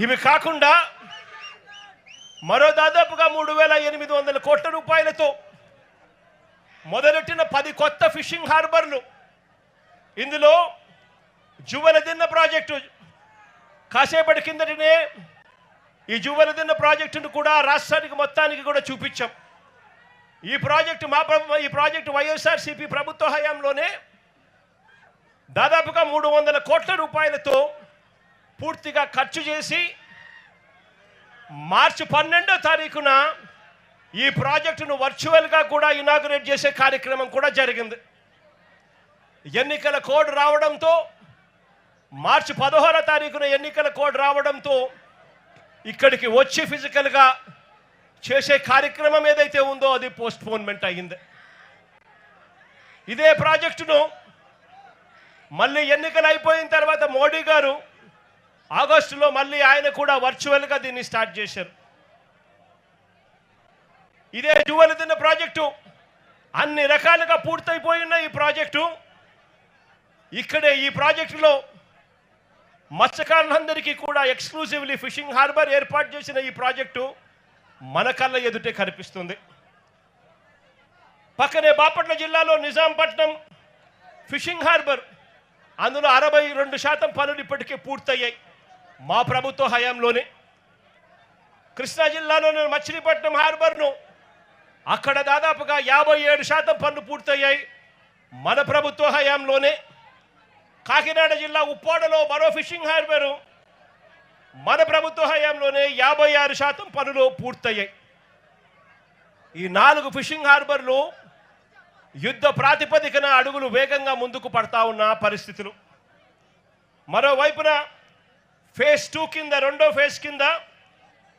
ఇవి కాకుండా మరో దాదాపుగా 3,800 కోట్ల రూపాయలతో మొదలెట్టిన 10 కొత్త ఫిషింగ్ హార్బర్లు. ఇందులో జువలదిన్న ప్రాజెక్టు కాసేపటి కిందటనే ఈ జువలదిన్న ప్రాజెక్టును కూడా రాష్ట్రానికి మొత్తానికి కూడా చూపించాం. ఈ ప్రాజెక్టు వైఎస్ఆర్సీపీ ప్రభుత్వ హయాంలోనే దాదాపుగా 300 కోట్ల రూపాయలతో పూర్తిగా ఖర్చు చేసి మార్చి 12వ తారీఖున ఈ ప్రాజెక్టును వర్చువల్గా కూడా ఇనాగరేట్ చేసే కార్యక్రమం కూడా జరిగింది. ఎన్నికల కోడ్ రావడంతో మార్చి 16వ తారీఖున ఎన్నికల కోడ్ రావడంతో ఇక్కడికి వచ్చి ఫిజికల్గా చేసే కార్యక్రమం ఏదైతే ఉందో అది పోస్ట్పోన్మెంట్ అయ్యింది. ఇదే ప్రాజెక్టును మళ్ళీ ఎన్నికలు అయిపోయిన తర్వాత మోడీ గారు ఆగస్టులో మళ్ళీ ఆయన కూడా వర్చువల్గా దీన్ని స్టార్ట్ చేశారు. ఇదే జువలదిన్న ప్రాజెక్టు అన్ని రకాలుగా పూర్తయిపోయిన ఈ ప్రాజెక్టు ఇక్కడే ఈ ప్రాజెక్టులో మత్స్యకారులందరికీ కూడా ఎక్స్క్లూజివ్లీ ఫిషింగ్ హార్బర్ ఏర్పాటు చేసిన ఈ ప్రాజెక్టు మన కళ్ళ ఎదుటే కనిపిస్తుంది. పక్కనే బాపట్ల జిల్లాలో నిజాంపట్నం ఫిషింగ్ హార్బర్, అందులో 62% పనులు ఇప్పటికే పూర్తయ్యాయి మా ప్రభుత్వ హయాంలోనే. కృష్ణా జిల్లాలోని మచిలీపట్నం హార్బర్ను అక్కడ దాదాపుగా 57% పనులు పూర్తయ్యాయి మన ప్రభుత్వ హయాంలోనే. కాకినాడ జిల్లా ఉప్పాడలో మరో ఫిషింగ్ హార్బరు మన ప్రభుత్వ హయాంలోనే 56% పనులు పూర్తయ్యాయి. ఈ 4 ఫిషింగ్ హార్బర్లు యుద్ధ ప్రాతిపదికన అడుగులు వేగంగా ముందుకు పడతా ఉన్న పరిస్థితులు. మరోవైపున ఫేజ్ 2 కింద, రెండో ఫేజ్ కింద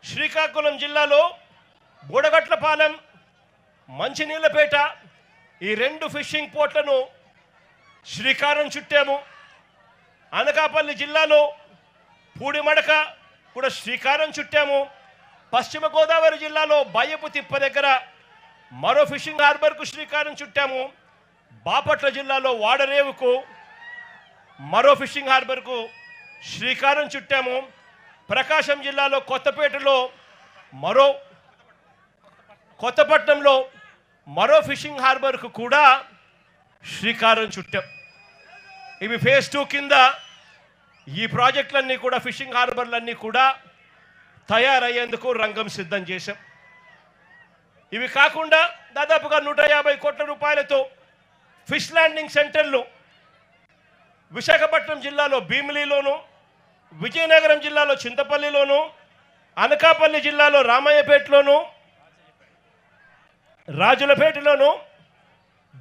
శ్రీకాకుళం జిల్లాలో బుడగట్లపాలెం, మంచినీళ్ళపేట ఈ 2 ఫిషింగ్ పోర్ట్లను శ్రీకారం చుట్టాము. అనకాపల్లి జిల్లాలో పూడిమడక కూడా శ్రీకారం చుట్టాము. పశ్చిమ గోదావరి జిల్లాలో బయ్యపు తిప్ప దగ్గర మరో ఫిషింగ్ హార్బర్కు శ్రీకారం చుట్టాము. బాపట్ల జిల్లాలో వాడరేవుకు మరో ఫిషింగ్ హార్బర్కు శ్రీకారం చుట్టాము. ప్రకాశం జిల్లాలో కొత్తపట్నంలో మరో ఫిషింగ్ హార్బర్కు కూడా శ్రీకారం చుట్టాం. ఇవి ఫేజ్ 2 కింద ఈ ప్రాజెక్టులన్నీ కూడా ఫిషింగ్ హార్బర్లన్నీ కూడా తయారయ్యేందుకు రంగం సిద్ధం చేశాం. ఇవి కాకుండా దాదాపుగా 150 కోట్ల రూపాయలతో ఫిష్ ల్యాండింగ్ సెంటర్లు విశాఖపట్నం జిల్లాలో భీమిలిలోను, విజయనగరం జిల్లాలో చింతపల్లిలోను, అనకాపల్లి జిల్లాలో రామయ్యపేటలోను, రాజులపేటలోను,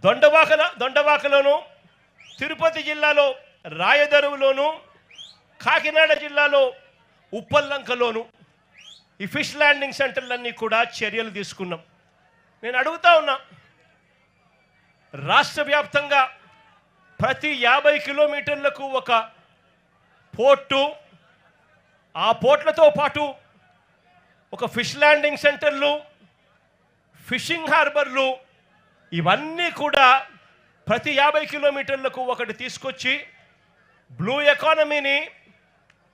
దొండవాకలోను, తిరుపతి జిల్లాలో రాయదరువులోను, కాకినాడ జిల్లాలో ఉప్పల్లంకలోను ఈ ఫిష్ ల్యాండింగ్ సెంటర్లన్నీ కూడా చర్యలు తీసుకున్నాం. నేను అడుగుతా ఉన్నా, రాష్ట్ర వ్యాప్తంగా ప్రతి 50 కిలోమీటర్లకు ఒక పోర్టు, ఆ పోర్ట్లతో పాటు ఒక ఫిష్ ల్యాండింగ్ సెంటర్లు, ఫిషింగ్ హార్బర్లు ఇవన్నీ కూడా ప్రతి 50 కిలోమీటర్లకు ఒకటి తీసుకొచ్చి బ్లూ ఎకానమీని,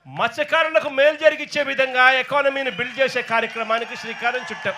మత్స్యకారులకు మేలు జరిగించే విధంగా ఎకానమీని బిల్డ్ చేసే కార్యక్రమానికి శ్రీకారం చుట్టాం.